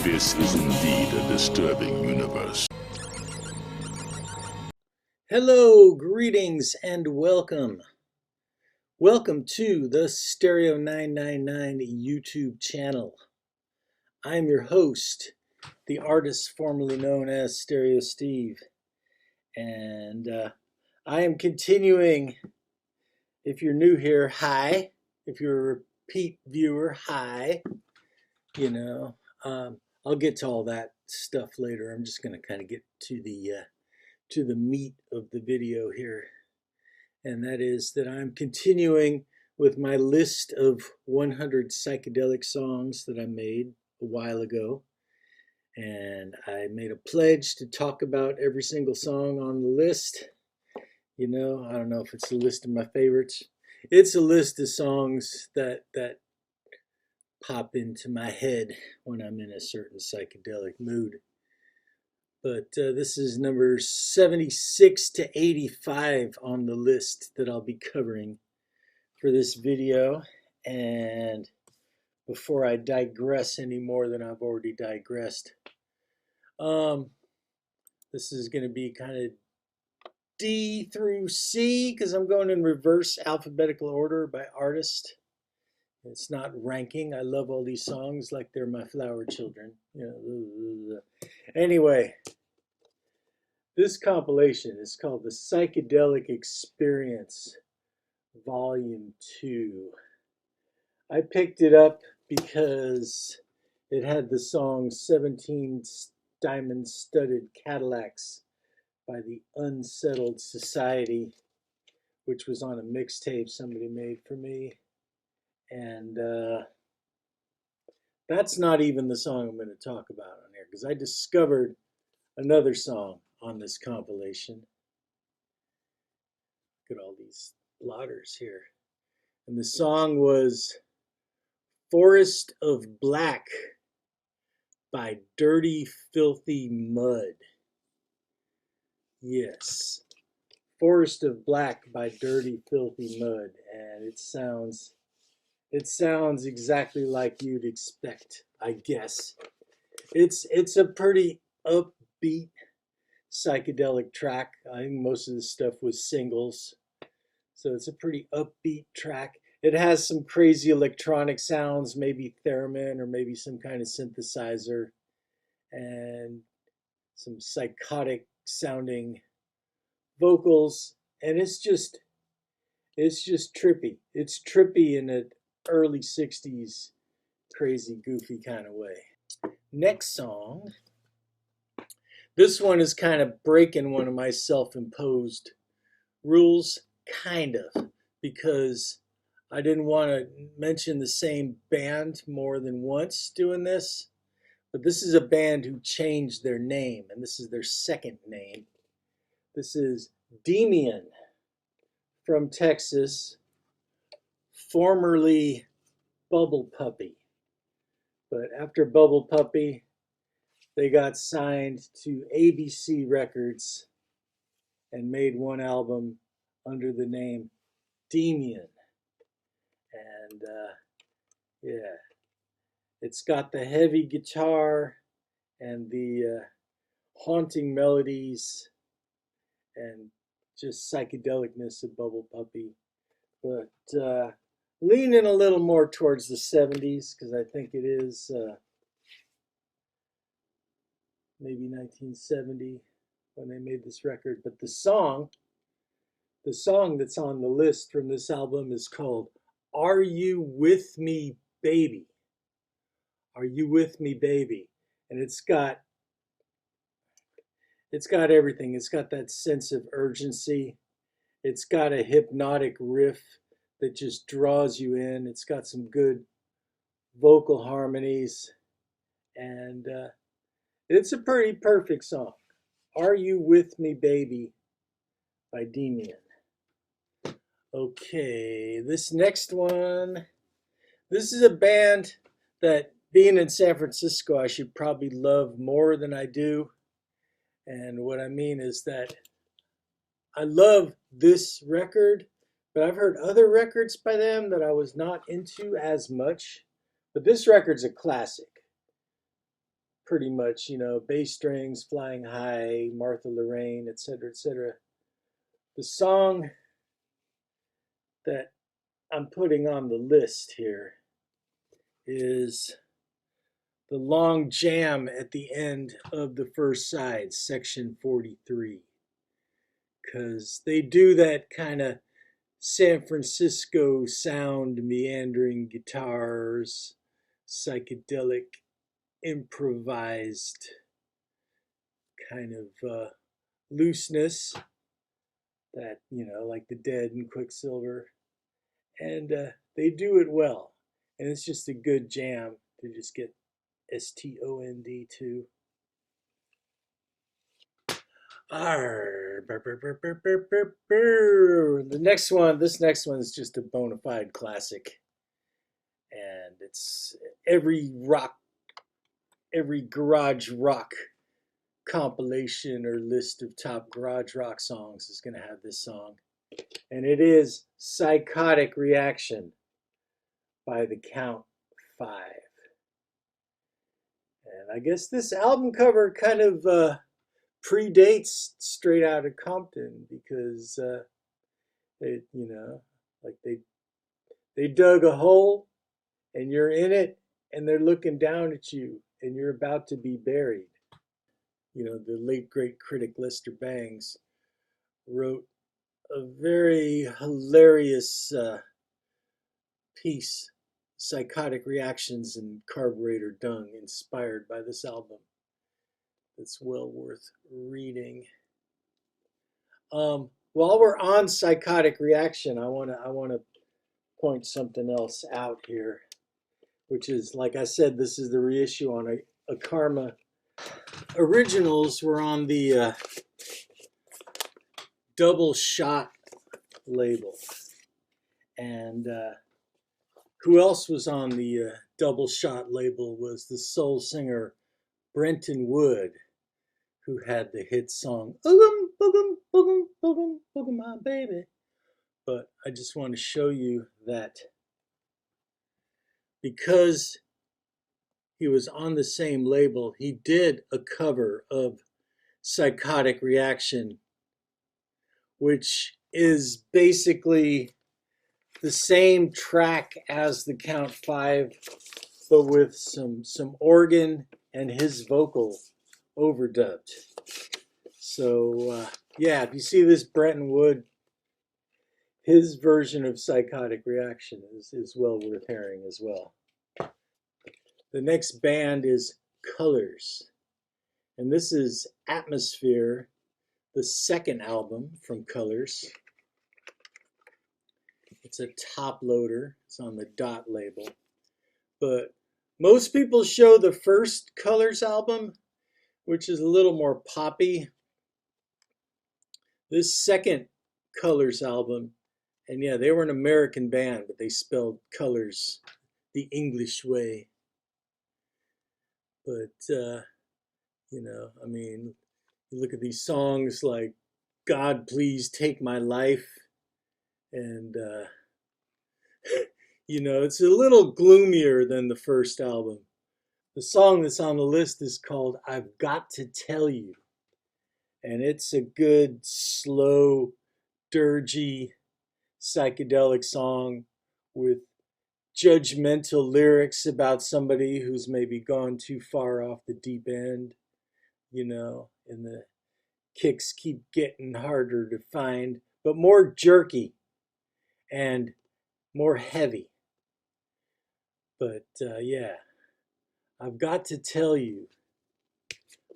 This is indeed a disturbing universe. Hello, greetings, and welcome. Welcome to the Stereo 999 YouTube channel. I'm your host, the artist formerly known as Stereo Steve. And I am continuing, if you're new here, hi. If you're a repeat viewer, hi. You know, I'll get to all that stuff later. I'm just going to kind of get to the meat of the video here. And that is that I'm continuing with my list of 100 psychedelic songs that I made a while ago. And I made a pledge to talk about every single song on the list. You know, I don't know if it's a list of my favorites. It's a list of songs that pop into my head when I'm in a certain psychedelic mood. But this is number 76 to 85 on the list that I'll be covering for this video. And before I digress any more than I've already digressed, this is going to be kind of D through C because I'm going in reverse alphabetical order by artist. It's not ranking. I love all these songs like they're my flower children. You know, anyway, this compilation is called The Psychedelic Experience, Volume 2. I picked it up because it had the song 17 Diamond-Studded Cadillacs by the Unsettled Society, which was on a mixtape somebody made for me. And that's not even the song I'm going to talk about on here, because I discovered another song on this compilation. Look at all these blotters here. And the song was Forest of Black by Dirty Filthy Mud. Yes, Forest of Black by Dirty Filthy Mud. And it sounds exactly like you'd expect, I guess. It's a pretty upbeat psychedelic track. I think most of the stuff was singles, so it's a pretty upbeat track. It has some crazy electronic sounds, maybe theremin or maybe some kind of synthesizer, and some psychotic sounding vocals, and it's just trippy. It's trippy in an early 60s crazy goofy kind of way. Next song. This one is kind of breaking one of my self-imposed rules, kind of, because I didn't want to mention the same band more than once doing this, but this is a band who changed their name, and this is their second name. This is Demian from Texas, formerly Bubble Puppy. But after Bubble Puppy, they got signed to ABC Records and made one album under the name Demian. And yeah, it's got the heavy guitar and the haunting melodies and just psychedelicness of Bubble Puppy. But leaning a little more towards the 70s, because I think it is maybe 1970 when they made this record. But the song that's on the list from this album is called Are You With Me, Baby? Are You With Me, Baby? And it's got everything. It's got that sense of urgency. It's got a hypnotic riff that just draws you in. It's got some good vocal harmonies, and it's a pretty perfect song. Are You With Me, Baby by Demian. Okay, this next one, this is a band that, being in San Francisco, I should probably love more than I do. And what I mean is that I love this record, But I've heard other records by them that I was not into as much. But this record's a classic. Pretty much, bass strings flying high, Martha Lorraine, etc., etc. The song that I'm putting on the list here is the long jam at the end of the first side, section 43, because they do that kind of San Francisco sound, meandering guitars, psychedelic, improvised kind of looseness that, like the Dead and Quicksilver. And they do it well. And it's just a good jam to just get STOND to. This next one is just a bona fide classic. And it's every garage rock compilation or list of top garage rock songs is going to have this song. And it is Psychotic Reaction by the Count 5. And I guess this album cover kind of predates Straight Outta Compton because they dug a hole and you're in it and they're looking down at you and you're about to be buried. The late great critic Lester Bangs wrote a very hilarious piece, Psychotic Reactions and Carburetor Dung, inspired by this album. It's well worth reading. While we're on Psychotic Reaction, I want to point something else out here, which is, like I said, this is the reissue on a Karma. Originals were on the Double Shot label. And who else was on the Double Shot label was the soul singer Brenton Wood, who had the hit song, Boogum, Boogum, Boogum, Boogum, Boogum, my baby. But I just want to show you that because he was on the same label, he did a cover of Psychotic Reaction, which is basically the same track as the Count 5, but with some organ and his vocal overdubbed. So yeah, if you see this Brenton Wood, his version of Psychotic Reaction is well worth hearing as well. The next band is Colors, and this is Atmosphere, the second album from Colors. It's a top loader. It's on the Dot label. But most people show the first Colors album, which is a little more poppy. This second Colors album, and yeah, they were an American band, but they spelled Colors the English way. But, you look at these songs like God Please Take My Life, and it's a little gloomier than the first album. The song that's on the list is called I've Got to Tell You, and it's a good, slow, dirgy, psychedelic song with judgmental lyrics about somebody who's maybe gone too far off the deep end, and the kicks keep getting harder to find, but more jerky and more heavy. But yeah, I've Got to Tell You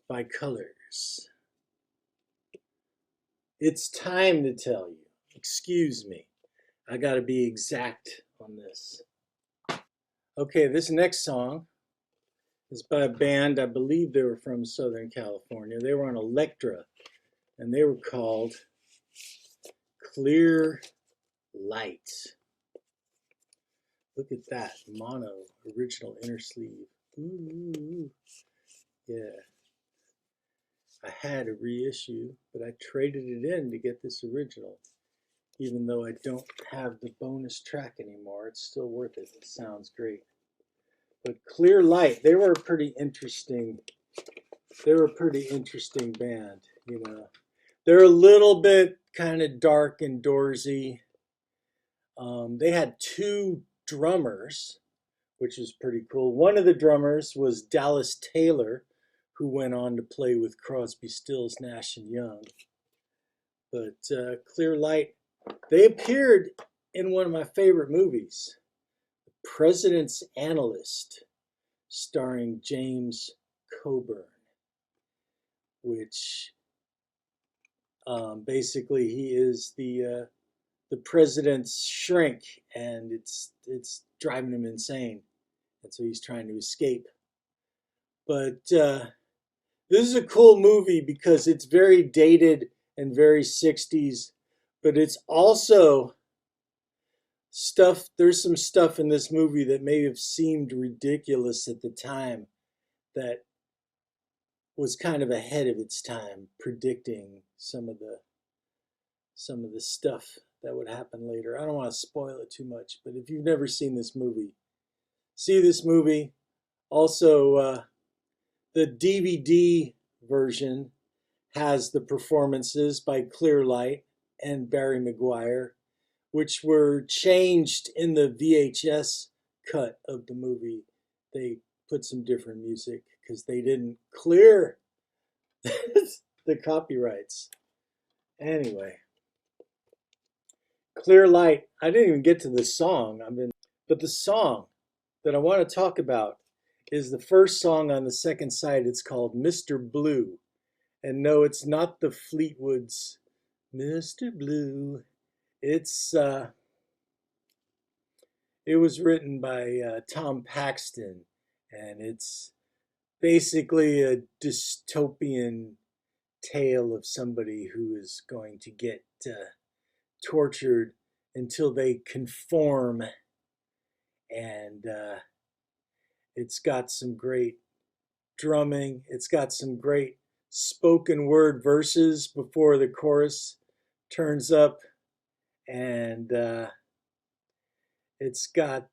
by Colors. It's time to tell you. Excuse me. I got to be exact on this. Okay, this next song is by a band, I believe they were from Southern California. They were on Elektra, and they were called Clear Light. Look at that, mono, original inner sleeve. Ooh, yeah. I had a reissue, but I traded it in to get this original. Even though I don't have the bonus track anymore, it's still worth it. It sounds great. But Clear Light, they were a pretty interesting band, you know. They're a little bit kind of dark and doorsy. They had two drummers, which was pretty cool. One of the drummers was Dallas Taylor, who went on to play with Crosby, Stills, Nash and Young. But Clear Light, they appeared in one of my favorite movies, The President's Analyst, starring James Coburn, which basically he is the president's shrink, and it's driving him insane, and so he's trying to escape. But this is a cool movie because it's very dated and very 60s, but it's also stuff. There's some stuff in this movie that may have seemed ridiculous at the time that was kind of ahead of its time, predicting some of the stuff that would happen later. I don't want to spoil it too much, but if you've never seen this movie, see this movie. Also, the DVD version has the performances by Clear Light and Barry Maguire, which were changed in the VHS cut of the movie. They put some different music because they didn't clear the copyrights. Anyway, Clear Light. I didn't even get to the song. But the song that I want to talk about is the first song on the second side. It's called Mr. Blue. And no, it's not the Fleetwoods' Mr. Blue. It's it was written by Tom Paxton, and it's basically a dystopian tale of somebody who is going to get tortured until they conform. And it's got some great drumming. It's got some great spoken word verses before the chorus turns up, and it's got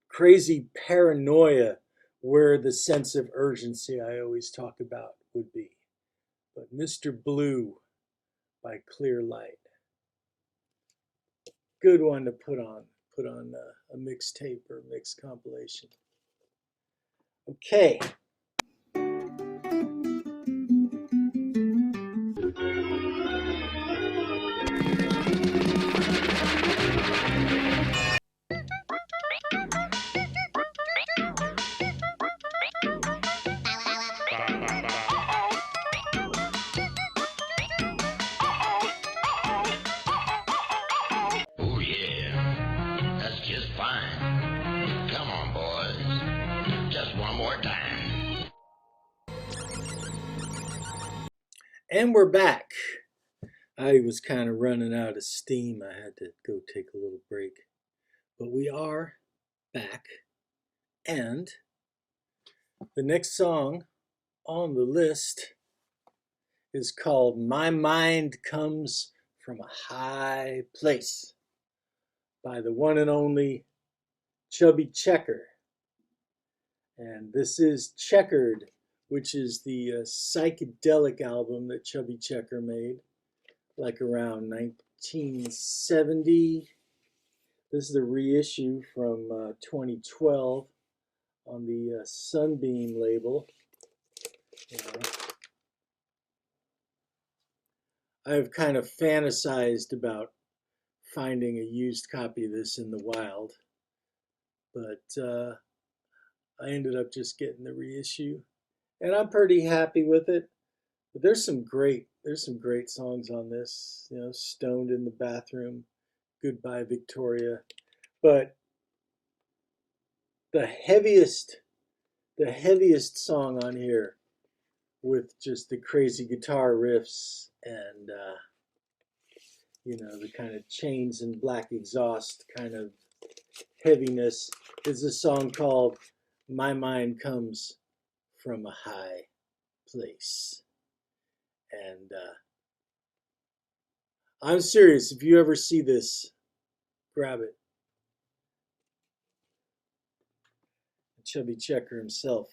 crazy paranoia where the sense of urgency I always talk about would be. But Mr. Blue by Clear Light, good one to put on a mixtape or mixed compilation. Okay. Oh yeah, that's just fine. Come on, boys. Just one more time. And we're back. I was kind of running out of steam. I had to go take a little break. But we are back. And the next song on the list is called My Mind Comes from a High Place by the one and only Chubby Checker. And this is Checkered, which is the psychedelic album that Chubby Checker made, like around 1970. This is the reissue from 2012 on the Sunbeam label. I've kind of fantasized about finding a used copy of this in the wild, but I ended up just getting the reissue, and I'm pretty happy with it. But there's some great songs on this. You know, Stoned in the Bathroom, Goodbye Victoria, but the heaviest song on here, with just the crazy guitar riffs and you know, the kind of chains and black exhaust kind of heaviness, is a song called My Mind Comes from a High Place. And I'm serious. If you ever see this, grab it. Chubby Checker himself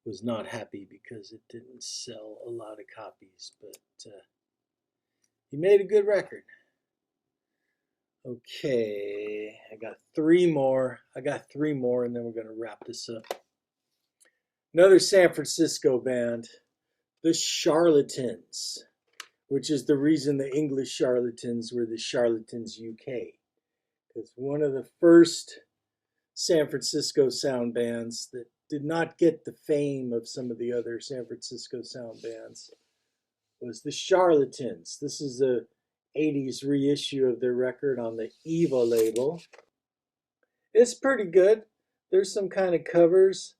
was not happy because it didn't sell a lot of copies, but he made a good record. Okay, I got three more, and then we're going to wrap this up. Another San Francisco band, the Charlatans, which is the reason the English Charlatans were the Charlatans UK. It's one of the first San Francisco sound bands that did not get the fame of some of the other San Francisco sound bands was the Charlatans. This is a 80s reissue of their record on the Eva label. It's pretty good. There's some kind of covers,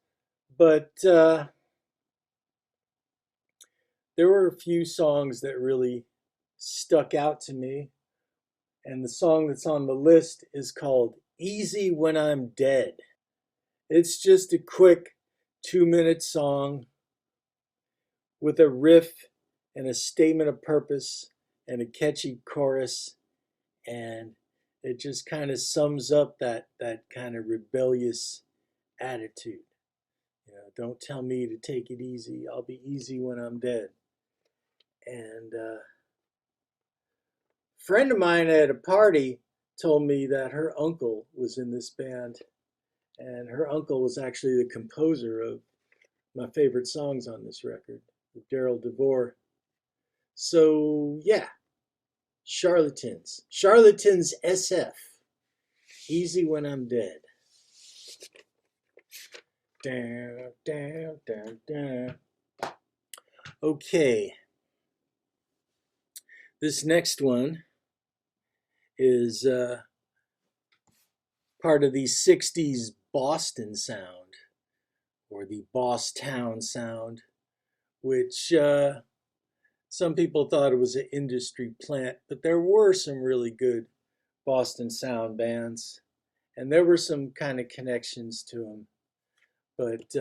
but there were a few songs that really stuck out to me. And the song that's on the list is called Easy When I'm Dead. It's just a quick 2-minute song with a riff and a statement of purpose and a catchy chorus, and it just kind of sums up that kind of rebellious attitude. You know, don't tell me to take it easy. I'll be easy when I'm dead. And a friend of mine at a party told me that her uncle was in this band, and her uncle was actually the composer of my favorite songs on this record, Daryl DeVore. So yeah, Charlatans SF, Easy When I'm Dead. Down, down, down, down. Okay, this next one is part of the 60s Boston sound, or the Bosstown sound, which some people thought it was an industry plant, but there were some really good Boston sound bands, and there were some kind of connections to them. But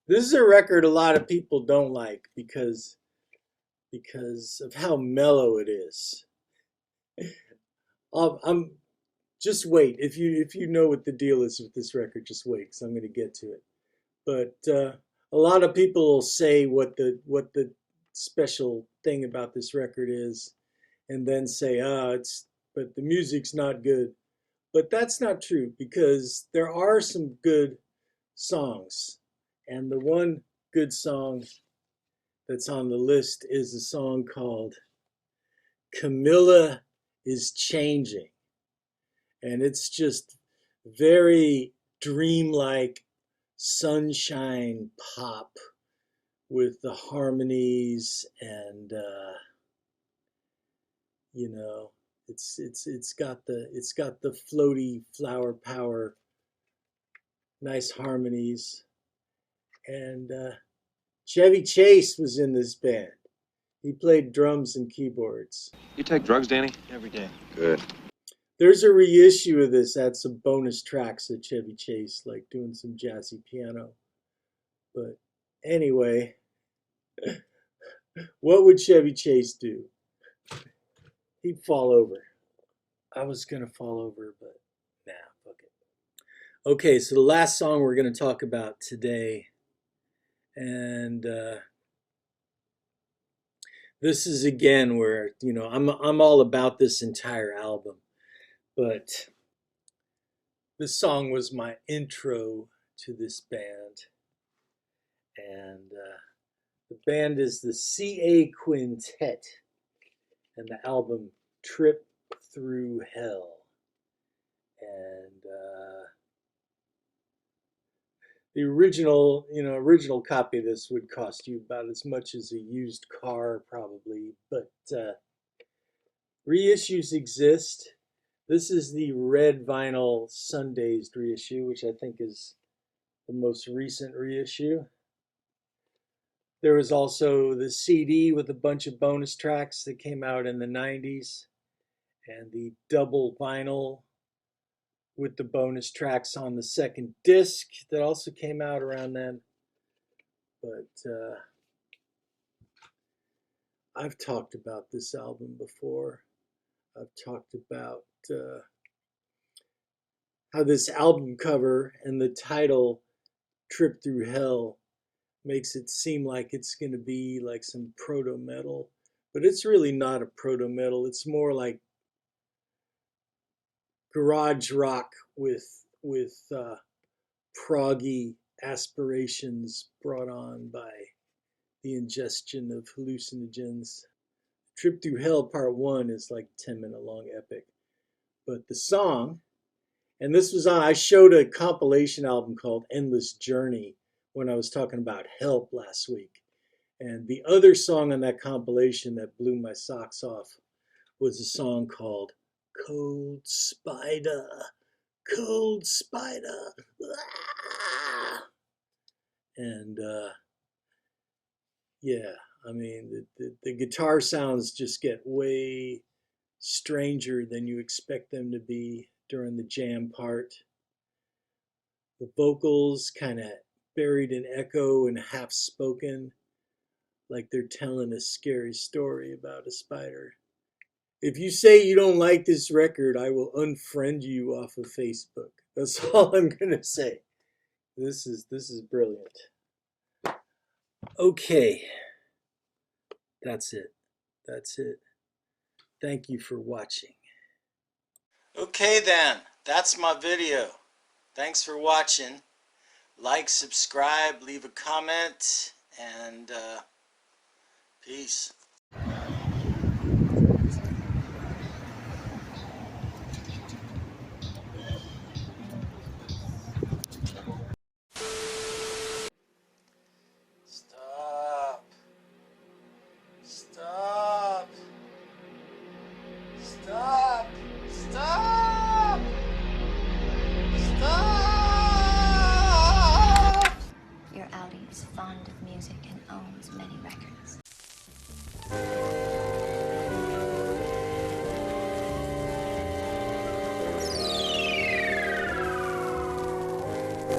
this is a record a lot of people don't like because of how mellow it is. I'm just wait. If you know what the deal is with this record, just wait, because I'm going to get to it. But a lot of people will say what the special thing about this record is, and then say, but the music's not good. But that's not true, because there are some good songs, and the one good song that's on the list is a song called Camilla is Changing, and it's just very dreamlike sunshine pop with the harmonies, and you know, it's got the floaty flower power, nice harmonies. And Chevy Chase was in this band. He played drums and keyboards. You take drugs, Danny? Every day. Good. There's a reissue of this, had some bonus tracks of Chevy Chase, like doing some jazzy piano. But anyway, what would Chevy Chase do? He'd fall over. I was going to fall over, but nah, fuck it. Okay, so the last song we're going to talk about today, and this is again where, you know, I'm all about this entire album, but this song was my intro to this band, and the band is the CA Quintet, and the album Trip Through Hell. And the original copy of this would cost you about as much as a used car, probably, but reissues exist. This is the red vinyl Sundazed reissue, which I think is the most recent reissue. There was also the CD with a bunch of bonus tracks that came out in the 90s, and the double vinyl with the bonus tracks on the second disc that also came out around then. But I've talked about this album before. I've talked about how this album cover and the title Trip Through Hell makes it seem like it's going to be like some proto metal, but it's really not a proto metal. It's more like garage rock with proggy aspirations brought on by the ingestion of hallucinogens. Trip Through Hell Part 1 is like 10-minute long epic. But the song, and this was on, I showed a compilation album called Endless Journey when I was talking about Help last week. And the other song on that compilation that blew my socks off was a song called Cold Spider, Cold Spider. Ah! And yeah, I mean, the guitar sounds just get way stranger than you expect them to be during the jam part. The vocals kind of buried in echo and half spoken, like they're telling a scary story about a spider. If you say you don't like this record, I will unfriend you off of Facebook. That's all I'm gonna say. This is brilliant. Okay, that's it. That's it. Thank you for watching. Okay then, that's my video. Thanks for watching. Like, subscribe, leave a comment, and peace.